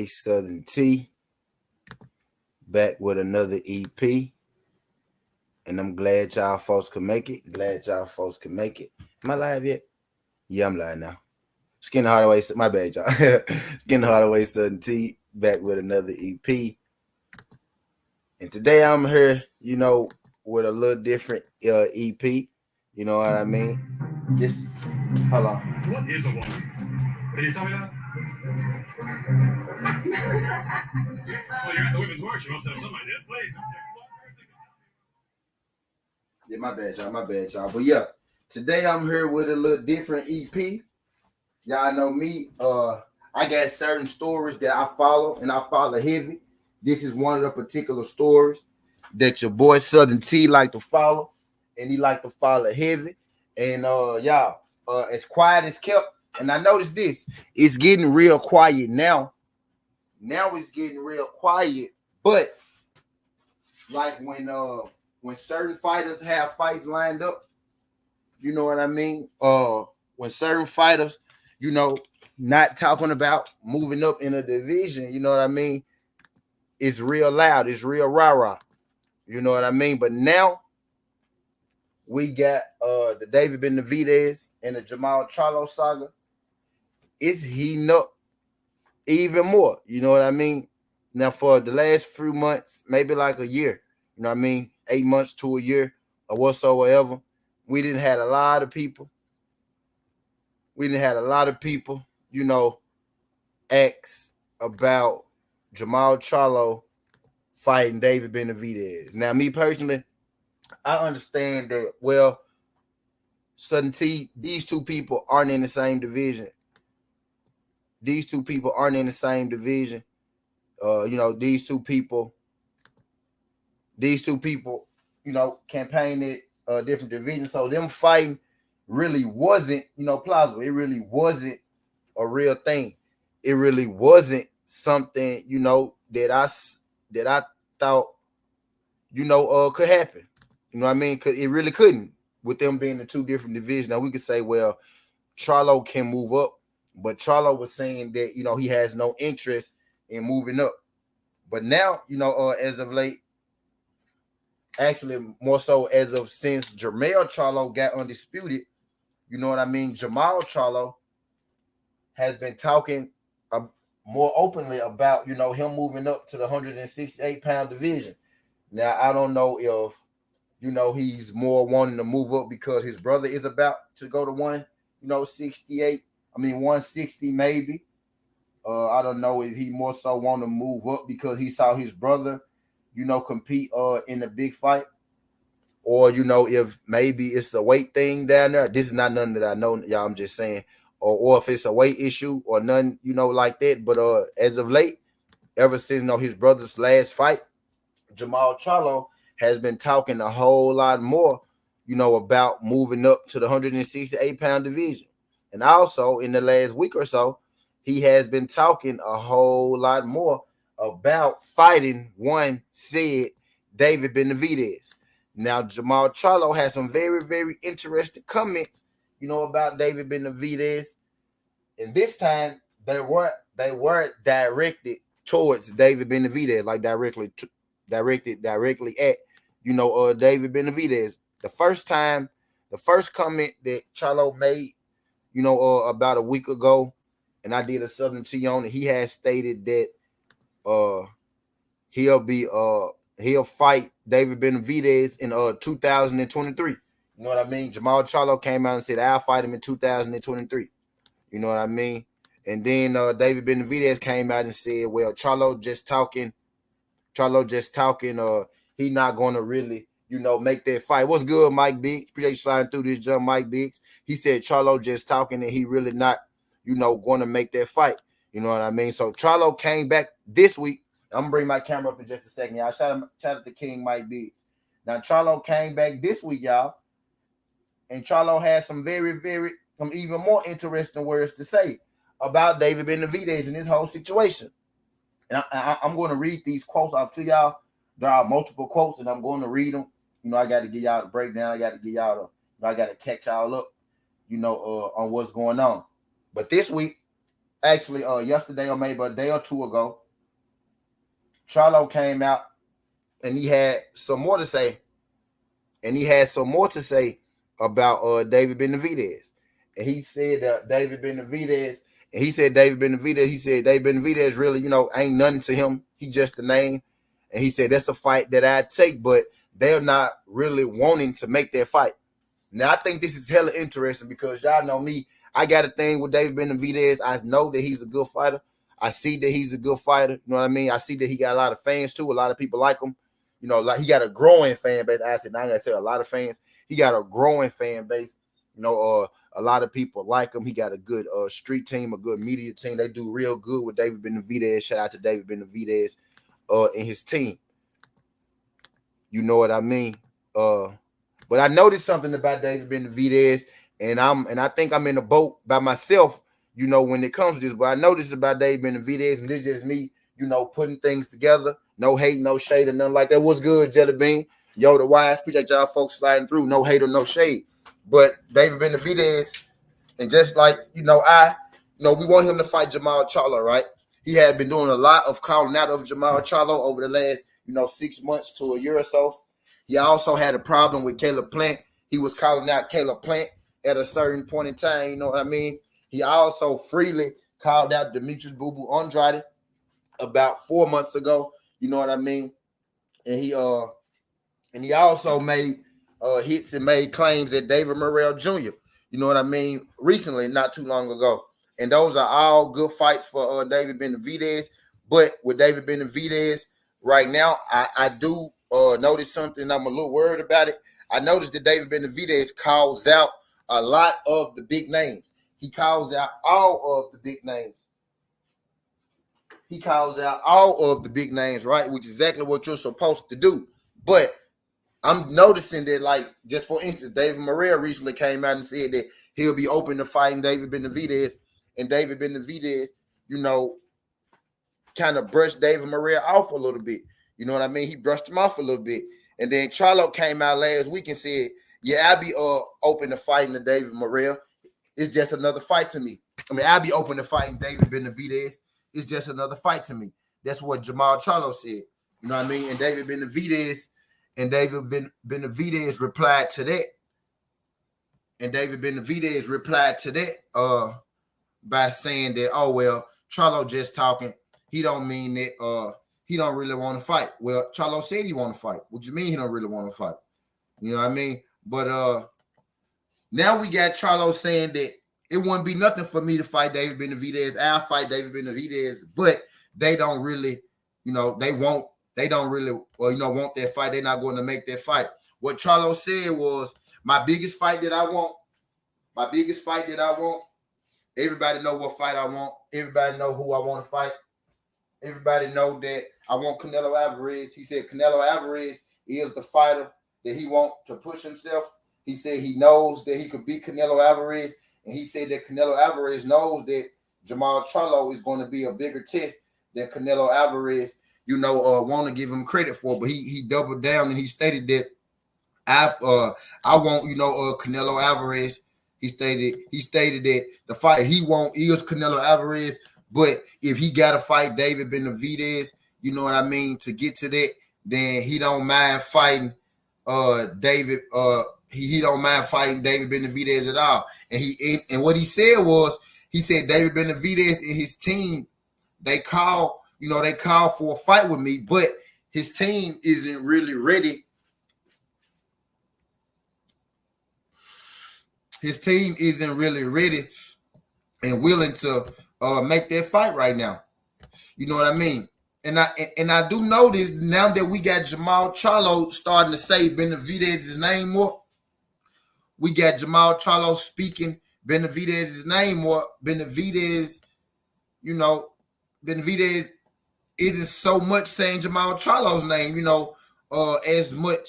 Southern T back with another EP, and I'm glad y'all folks can make it. Glad y'all folks can make it. Am I live yet? Yeah, I'm live now. Skin Hardaway, my bad, y'all. Skin Hardaway Southern T back with another EP, and today I'm here, with a little different EP. You know what I mean? Just hold on. What is a woman? Can you tell me that? Well, you're at the Women's March. You must have some idea. Please. Yeah, my bad, y'all. My bad, y'all. But yeah, today I'm here with a little different EP. Y'all know me. I got certain stories that I follow, and I follow heavy. This is one of the particular stories that your boy Southern T like to follow, and he like to follow heavy. And y'all, as quiet as kept. And I noticed this, it's getting real quiet now. Now it's getting real quiet, but like when certain fighters have fights lined up, you know what I mean? When certain fighters, not talking about moving up in a division, you know what I mean? It's real loud, it's real rah-rah. You know what I mean? But now we got the David Benavidez and the Jamal Charlo saga. It's heating up even more. You know what I mean? Now, for the last few months, maybe like a year, 8 months to a year or whatsoever, we didn't have a lot of people. Ask about Jamal Charlo fighting David Benavidez. Now, me personally, I understand that, well, Southern T, these two people aren't in the same division. These two people, campaigned different divisions. So them fighting really wasn't, plausible. It really wasn't a real thing. It really wasn't something, that I thought, could happen. You know what I mean? Because it really couldn't, with them being in two different divisions. Now we could say, well, Charlo can move up, but Charlo was saying that, he has no interest in moving up. But now, as of late, actually more so as of since Jermell Charlo got undisputed, you know what I mean? Jamal Charlo has been talking more openly about, him moving up to the 168-pound division. Now, I don't know if, he's more wanting to move up because his brother is about to go to 160 maybe. I don't know if he more so want to move up because he saw his brother, compete in a big fight. Or, if maybe it's the weight thing down there. This is not nothing that I know, y'all. I'm just saying. Or if it's a weight issue or nothing, like that. But as of late, ever since his brother's last fight, Jamal Charlo has been talking a whole lot more, about moving up to the 168-pound division. And also in the last week or so, he has been talking a whole lot more about fighting one said David Benavidez. Now, Jamal Charlo has some very, very interesting comments, about David Benavidez. And this time they were directed towards David Benavidez, like directed at, David Benavidez. The first comment that Charlo made, about a week ago, and I did a Southern T on it, he has stated that he'll fight David Benavidez in 2023. You know what I mean? Jamal Charlo came out and said, I'll fight him in 2023. You know what I mean? And then David Benavidez came out and said, well, Charlo just talking. He not going to really, make that fight. What's good, Mike Biggs? Appreciate you sliding through this jump, Mike Biggs. He said Charlo just talking and he really not, going to make that fight. You know what I mean? So Charlo came back this week. I'm going to bring my camera up in just a second, y'all. Shout out to King Mike Biggs. Now, Charlo came back this week, y'all. And Charlo had some some even more interesting words to say about David Benavidez and this whole situation. And I'm going to read these quotes out to y'all. There are multiple quotes, and I'm going to read them. I got to give y'all the breakdown. I got to give y'all I got to catch y'all up, on what's going on. But this week, actually yesterday or maybe a day or two ago, Charlo came out and he had some more to say. And he had some more to say about David Benavidez. And he said David Benavidez, and he said David Benavidez really, ain't nothing to him. He just a name. And he said that's a fight that I'd take, but they're not really wanting to make that fight. Now, I think this is hella interesting because y'all know me. I got a thing with David Benavidez. I know that he's a good fighter. I see that he's a good fighter. You know what I mean? I see that he got a lot of fans too. A lot of people like him. Like he got a growing fan base. I said, now I'm gonna say a lot of fans. He got a growing fan base. A lot of people like him. He got a good street team, a good media team. They do real good with David Benavidez. Shout out to David Benavidez and his team. You know what I mean? But I noticed something about David Benavidez, and I think I'm in a boat by myself, when it comes to this. But I noticed about David Benavidez, and this is just me, putting things together. No hate, no shade, or nothing like that. What's good, Jelly Bean? Yo, the wives, appreciate y'all folks sliding through. No hate or no shade. But David Benavidez, and just like, we want him to fight Jamal Charlo, right? He had been doing a lot of calling out of Jamal Charlo over the last, 6 months to a year or so. He also had a problem with Caleb Plant. He was calling out Caleb Plant at a certain point in time, you know what I mean? He also freely called out Demetrius Boo Boo Andrade about 4 months ago. You know what I mean? And he also made hits and made claims at David Morrell Jr. You know what I mean? Recently, not too long ago. And those are all good fights for David Benavidez. But with David Benavidez, right now, I do notice something. I'm a little worried about it. I noticed that David Benavidez calls out a lot of the big names. He calls out all of the big names. He calls out all of the big names, right? Which is exactly what you're supposed to do. But I'm noticing that, like, just for instance, David Morrell recently came out and said that he'll be open to fighting David Benavidez. And David Benavidez, kind of brushed David Morrell off a little bit. You know what I mean? He brushed him off a little bit. And then Charlo came out last week and said, yeah, I'll be open to fighting the David Morrell. It's just another fight to me. I'll be open to fighting David Benavidez. It's just another fight to me. That's what Jamal Charlo said. You know what I mean? And David Benavidez replied to that. And David Benavidez replied to that by saying that, oh, well, Charlo just talking. He don't mean that he don't really want to fight. Well, Charlo said he want to fight. What you mean he don't really want to fight? You know what I mean? But now we got Charlo saying that it wouldn't be nothing for me to fight David Benavidez. I'll fight David Benavidez, but they don't really, want that fight. They're not going to make that fight. What Charlo said was, my biggest fight that I want, everybody know what fight I want. Everybody know who I want to fight. Everybody know that I want Canelo Alvarez. He said Canelo Alvarez is the fighter that he wants to push himself. He said he knows that he could beat Canelo Alvarez. And he said that Canelo Alvarez knows that Jamal Charlo is going to be a bigger test than Canelo Alvarez, want to give him credit for. But he doubled down and he stated that I want, Canelo Alvarez. He stated that the fight he want is Canelo Alvarez. But if he got to fight David Benavidez, you know what I mean, to get to that, then he don't mind fighting David. He don't mind fighting David Benavidez at all. And what he said was, he said David Benavidez and his team, they call for a fight with me, but his team isn't really ready. His team isn't really ready and willing to make that fight right now. You know what I mean? And I do notice now that we got Jamal Charlo starting to say Benavidez's name more. We got Jamal Charlo speaking Benavidez's name more. Benavidez isn't so much saying Jamal Charlo's name, as much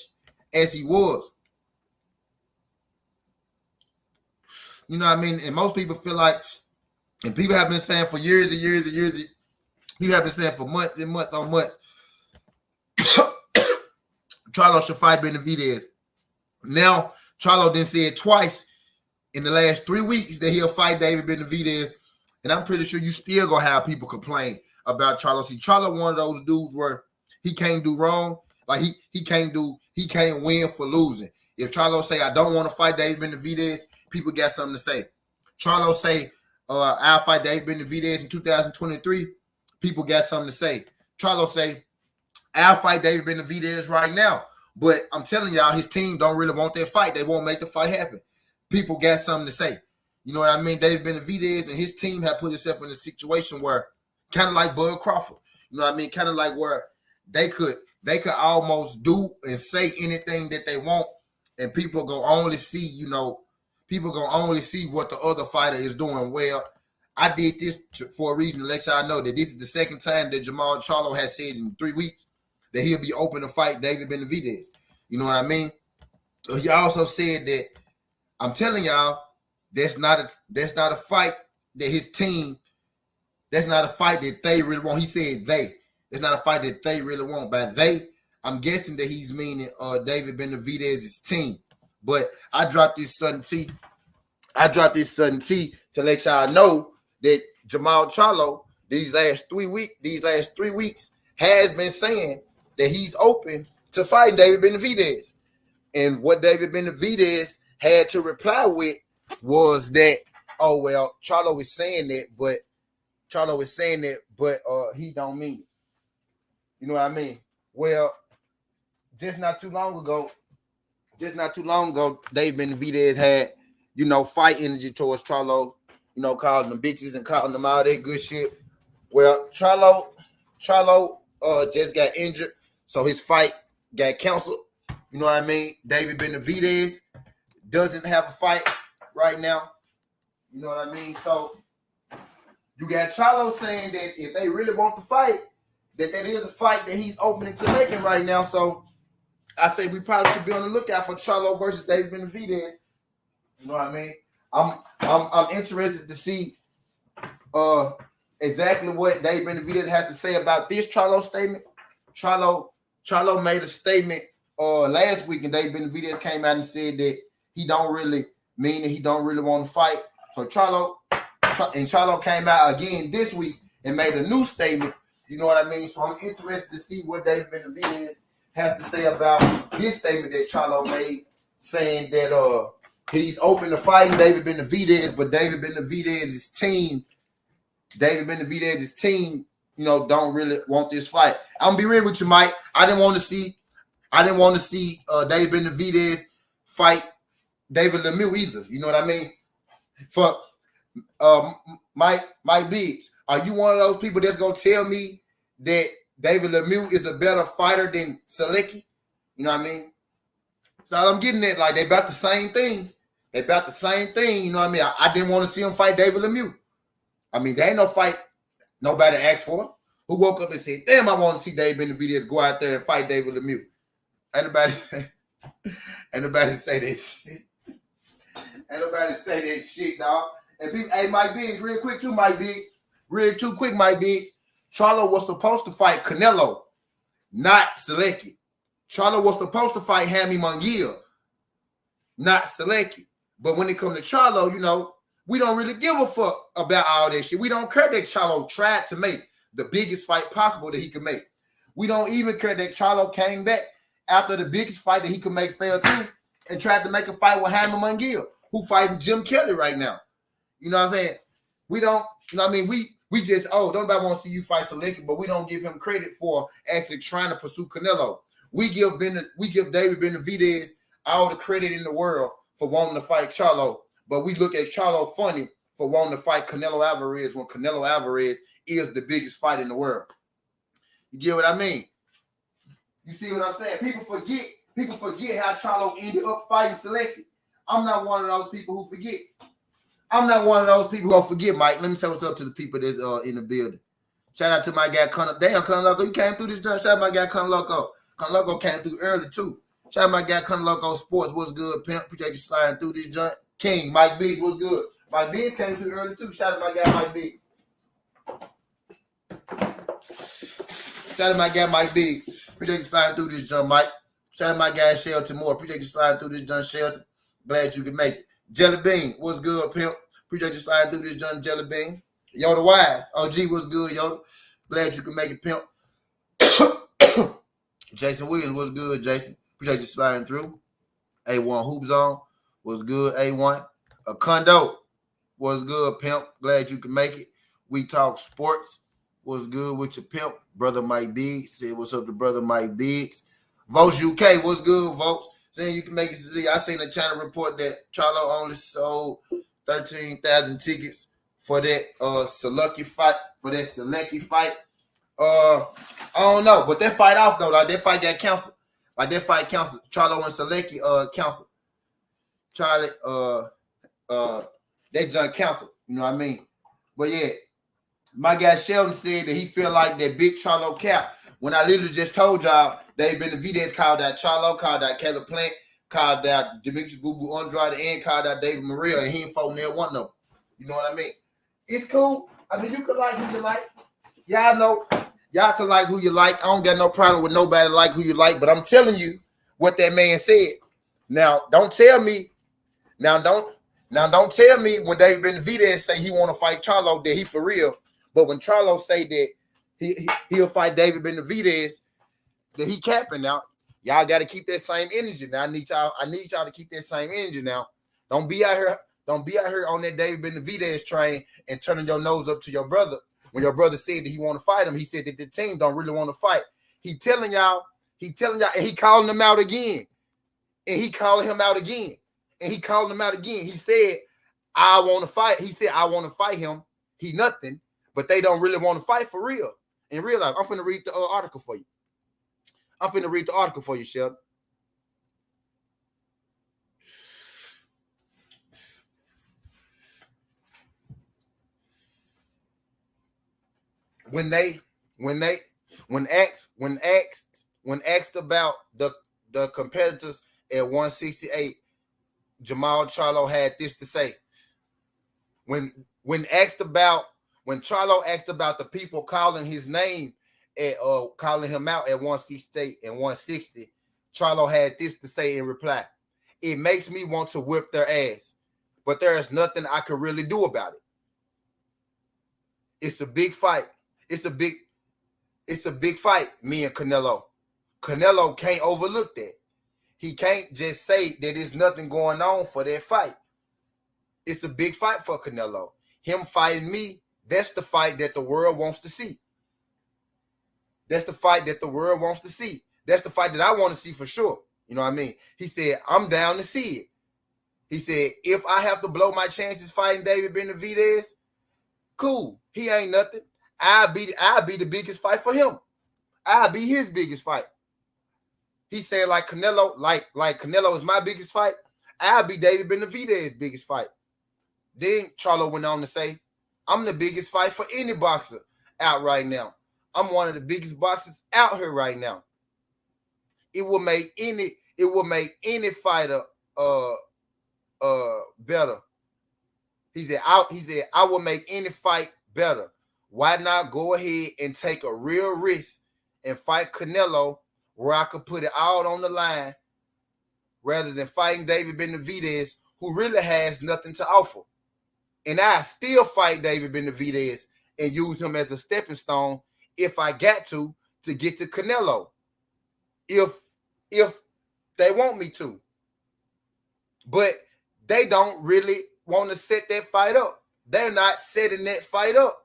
as he was. You know what I mean? And most people feel like, and people have been saying for years and years and years, people have been saying for months and months on months, Charlo should fight Benavidez. Now, Charlo then said twice in the last 3 weeks that he'll fight David Benavidez. And I'm pretty sure you still gonna have people complain about Charlo. See, Charlo one of those dudes where he can't do wrong. Like he can't win for losing. If Charlo say I don't want to fight David Benavidez, people got something to say. Charlo say I'll fight David Benavidez in 2023, people got something to say. Charlo say I'll fight David Benavidez right now. But I'm telling y'all, his team don't really want that fight. They won't make the fight happen. People got something to say. You know what I mean? David Benavidez and his team have put himself in a situation where kind of like Bud Crawford. You know what I mean? Kind of like where they could almost do and say anything that they want, and people gonna only see, people gonna only see what the other fighter is doing. Well, I did this for a reason to let y'all know that this is the second time that Jamal Charlo has said in 3 weeks that he'll be open to fight David Benavidez. You know what I mean? He also said that I'm telling y'all, that's not a fight that his team. That's not a fight that they really want. He said they. It's not a fight that they really want. By they, I'm guessing that he's meaning David Benavidez's team. But I dropped this sudden tea. To let y'all know that Jamal Charlo these last 3 weeks has been saying that he's open to fighting David Benavidez. And what David Benavidez had to reply with was that, oh well, Charlo is saying that, but he don't mean it. You know what I mean? Well, just not too long ago, David Benavidez had, fight energy towards Charlo, calling them bitches and calling them all that good shit. Well, Charlo just got injured, so his fight got canceled. You know what I mean? David Benavidez doesn't have a fight right now. You know what I mean? So you got Charlo saying that if they really want to fight, that is a fight that he's opening to making right now. So I say we probably should be on the lookout for Charlo versus David Benavidez. You know what I mean? I'm interested to see exactly what David Benavidez has to say about this Charlo statement. Charlo made a statement last week, and David Benavidez came out and said that he don't really mean that he don't really want to fight. So Charlo came out again this week and made a new statement. You know what I mean? So I'm interested to see what David Benavidez has to say about his statement that Charlo made, saying that he's open to fighting David Benavidez, but David Benavidez's team, don't really want this fight. I'm gonna be real with you, Mike. I didn't want to see David Benavidez fight David Lemieux either. You know what I mean? For Mike Biggs, are you one of those people that's gonna tell me that David Lemieux is a better fighter than Selecki? You know what I mean? So I'm getting at, like, they about the same thing. You know what I mean? I didn't want to see him fight David Lemieux. I mean, there ain't no fight nobody asked for. Who woke up and said, damn, I want to see David Benavidez go out there and fight David Lemieux. Anybody say that shit? Anybody say that shit, dog? And people, hey, Mike Biggs, real quick, Mike Biggs. Charlo was supposed to fight Canelo, not Selecki. Charlo was supposed to fight Hammy Munguia, not Selecki. But when it comes to Charlo, we don't really give a fuck about all that shit. We don't care that Charlo tried to make the biggest fight possible that he could make. We don't even care that Charlo came back after the biggest fight that he could make fell through and tried to make a fight with Hammy Munguia, who fighting Jim Kelly right now. You know what I'm saying? We don't, we just, don't nobody want to see you fight Selecki, but we don't give him credit for actually trying to pursue Canelo. We give David Benavidez all the credit in the world for wanting to fight Charlo, but we look at Charlo funny for wanting to fight Canelo Alvarez when Canelo Alvarez is the biggest fight in the world. You get what I mean? You see what I'm saying? People forget how Charlo ended up fighting Selecki. I'm not one of those people who forget. I'm not one of those people who forget, Mike. Let me say what's up to the people that's in the building. Shout out to my guy, Damn, Loco, you came through this joint. Shout out my guy, Loco. Loco came through early, too. Shout out my guy, Loco Sports. What's good, pimp? Appreciate you sliding through this joint. King, Mike Biggs, what's good? Mike Biggs came through early, too. Shout out my guy, Mike Biggs. Shout out my guy, Mike Biggs. Appreciate you sliding through this joint, Mike. Shout out my guy, Shelton Moore. Appreciate you sliding through this joint, Shelton. Glad you could make it. Jelly Bean, what's good, pimp? Appreciate you sliding through this joint, Jelly Bean. Yoda Wise. OG was good, Yoda. Glad you could make it, pimp. Jason Williams was good, Jason. Appreciate you sliding through. A1 Hoop Zone was good, A1. A Condo was good, pimp. Glad you could make it. We Talk Sports was good with your pimp. Brother Mike Biggs said, what's up to Brother Mike Biggs. Votes UK was good, Votes. Saying you can make it today. I seen the channel report that Charlo only sold 13,000 tickets for that Selecki fight. I don't know, but that fight off though. Like that fight got canceled. Like that fight canceled. Charlo and Selecki canceled. Charlie that junk canceled. You know what I mean? But yeah, my guy Sheldon said that he feel like that big Charlo cap. When I literally just told y'all they've been the videos called out Charlo, called out Caleb Plant, called out Demetrius Boo Boo Andrade, and called out David Maria, and he ain't fought near one of them. You know what I mean? It's cool. I mean, you could like who you like. Y'all know. Y'all can like who you like. I don't got no problem with nobody like who you like, but I'm telling you what that man said. Now, don't tell me. Now, don't tell me when David Benavidez say he want to fight Charlo that he for real. But when Charlo say that he'll fight David Benavidez, that he capping now. Y'all got to keep that same energy. Now, I need y'all to keep that same energy now. Don't be out here on that David Benavidez train and turning your nose up to your brother. When your brother said that he want to fight him, he said that the team don't really want to fight. He telling y'all, and he calling him out again. And he calling him out again. And he calling him out again. He said, I want to fight. He said, I want to fight him. He nothing. But they don't really want to fight for real. In real life. I'm finna read the article for you. Sheldon. When asked about the competitors at 168, Jamal Charlo had this to say. When Charlo asked about the people calling his name calling him out at 168 and 160, Charlo had this to say in reply. It makes me want to whip their ass, but there is nothing I can really do about it. It's a big fight. It's a big fight, me and Canelo. Canelo can't overlook that. He can't just say that there's nothing going on for that fight. It's a big fight for Canelo. Him fighting me, that's the fight that the world wants to see. That's the fight that the world wants to see. That's the fight that I want to see for sure. You know what I mean? He said, I'm down to see it. He said, if I have to blow my chances fighting David Benavidez, cool. He ain't nothing. I'll be the biggest fight for him. I'll be his biggest fight. He said, like Canelo, like Canelo is my biggest fight. I'll be David Benavidez's biggest fight. Then Charlo went on to say, I'm the biggest fight for any boxer out right now. I'm one of the biggest boxers out here right now. It will make any fighter better. He said, I will make any fight better. Why not go ahead and take a real risk and fight Canelo where I could put it all on the line rather than fighting David Benavidez, who really has nothing to offer. And I still fight David Benavidez and use him as a stepping stone if I got to get to Canelo. If they want me to. But they don't really want to set that fight up. They're not setting that fight up.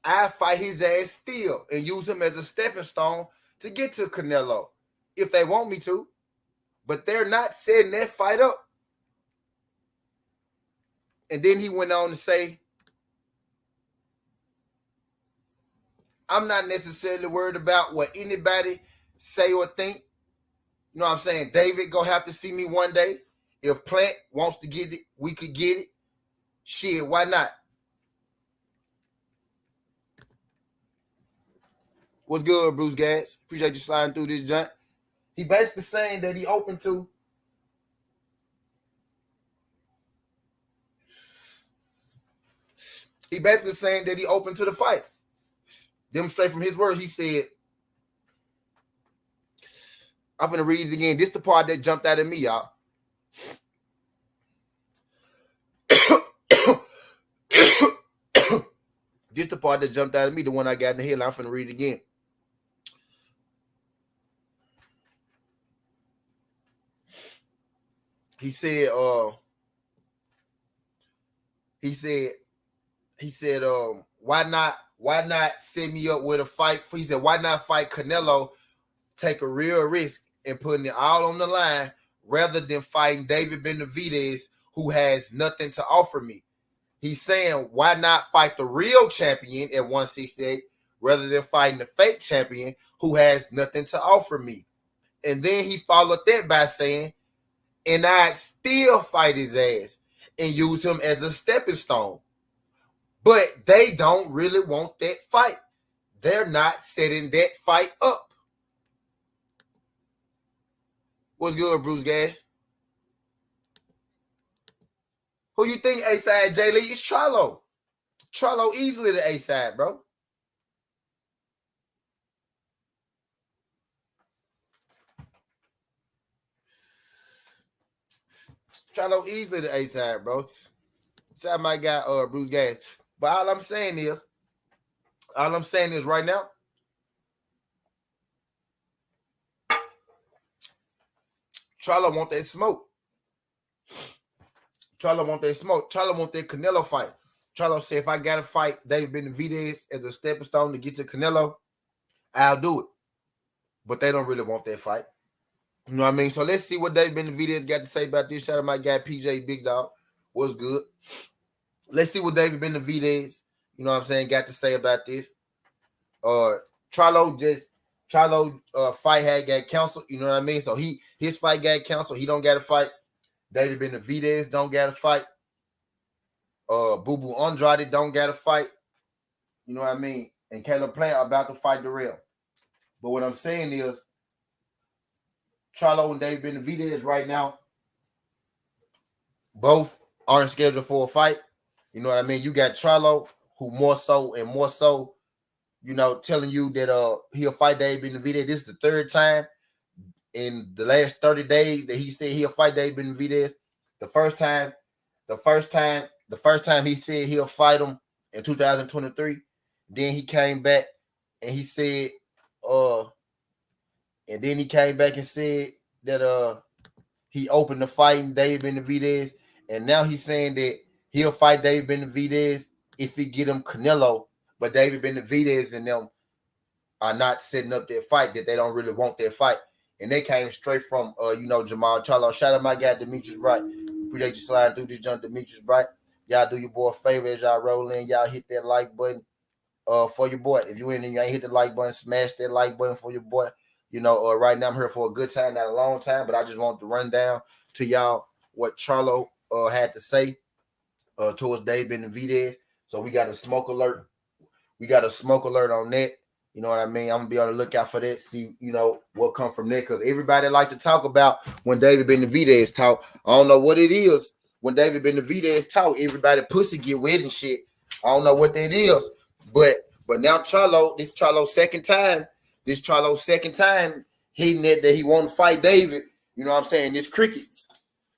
I fight his ass still and use him as a stepping stone to get to Canelo if they want me to. But they're not setting that fight up. And then he went on to say, I'm not necessarily worried about what anybody say or think. You know what I'm saying? David gonna have to see me one day. If Plant wants to get it, we could get it. Shit, why not? What's good, Bruce Gatz? Appreciate you sliding through this junk. He basically saying that he open to. He basically saying that he open to the fight. Demonstrate from his word. He said, I'm gonna read it again. This is the part that jumped out at me, y'all. This the part that jumped out at me, the one I got in the head. I'm finna read it again. He said, why not set me up with a fight? He said, why not fight Canelo, take a real risk and putting it all on the line rather than fighting David Benavidez, who has nothing to offer me. He's saying, why not fight the real champion at 168 rather than fighting the fake champion who has nothing to offer me? And then he followed that by saying, and I'd still fight his ass and use him as a stepping stone. But they don't really want that fight. They're not setting that fight up. What's good, Bruce Gas? Who you think A-side, Jay Lee? It's Charlo. Charlo easily the A-side, bro. Charlo easily the A-side, bro. Shout out my guy, Bruce Gas. But all I'm saying is right now, Charlo want that smoke. Charlo want that smoke. Charlo want that Canelo fight. Charlo said, if I got to fight David Benavidez as a stepping stone to get to Canelo, I'll do it. But they don't really want that fight. You know what I mean? So let's see what David Benavidez got to say about this. Shout out my guy, PJ Big Dog. What's good? Let's see what David Benavidez, you know what I'm saying, got to say about this. Charlo fight had got canceled, you know what I mean? So his fight got canceled. He don't got to fight. David Benavidez don't got to fight. Boo Boo Andrade don't got to fight. You know what I mean? And Caleb Plant about to fight the real. But what I'm saying is, Charlo and David Benavidez right now, both aren't scheduled for a fight. You know what I mean? You got Charlo, who more so, you know, telling you that he'll fight David Benavidez. This is the third time in the last 30 days that he said he'll fight David Benavidez. The first time he said he'll fight him in 2023. Then he came back and he said, that he opened the fight in David Benavidez, and now he's saying that he'll fight David Benavidez if he get him Canelo, but David Benavidez and them are not setting up their fight, that they don't really want their fight. And they came straight from, Jamal Charlo. Shout out my guy, Demetrius Bright. Appreciate you sliding through this junk, Demetrius Bright. Y'all do your boy a favor as y'all roll in. Y'all hit that like button for your boy. If you in and you ain't hit the like button, smash that like button for your boy. You know, right now I'm here for a good time, not a long time, but I just want to run down to y'all what Charlo had to say towards David Benavidez. So we got a smoke alert. We got a smoke alert on that. You know what I mean? I'm going to be on the lookout for that, see, what comes from there, because everybody like to talk about when David Benavidez talk. I don't know what it is. When David Benavidez talk, everybody pussy get wet and shit. I don't know what that is. But now Charlo, this Charlo's second time hitting it that he want to fight David. You know what I'm saying? It's crickets.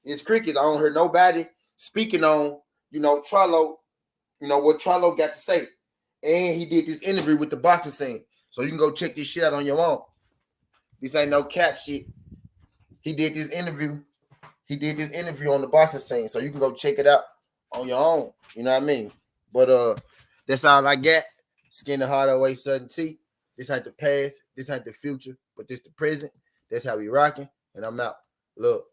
I don't hear nobody speaking on, Charlo, what Charlo got to say. And he did this interview with the boxing scene. So you can go check this shit out on your own. This ain't no cap shit. He did this interview on the boxing scene. So you can go check it out on your own. You know what I mean? But that's all I got. Skin the heart away, Sudden T. This ain't the past. This ain't the future. But this the present. That's how we rocking. And I'm out. Look.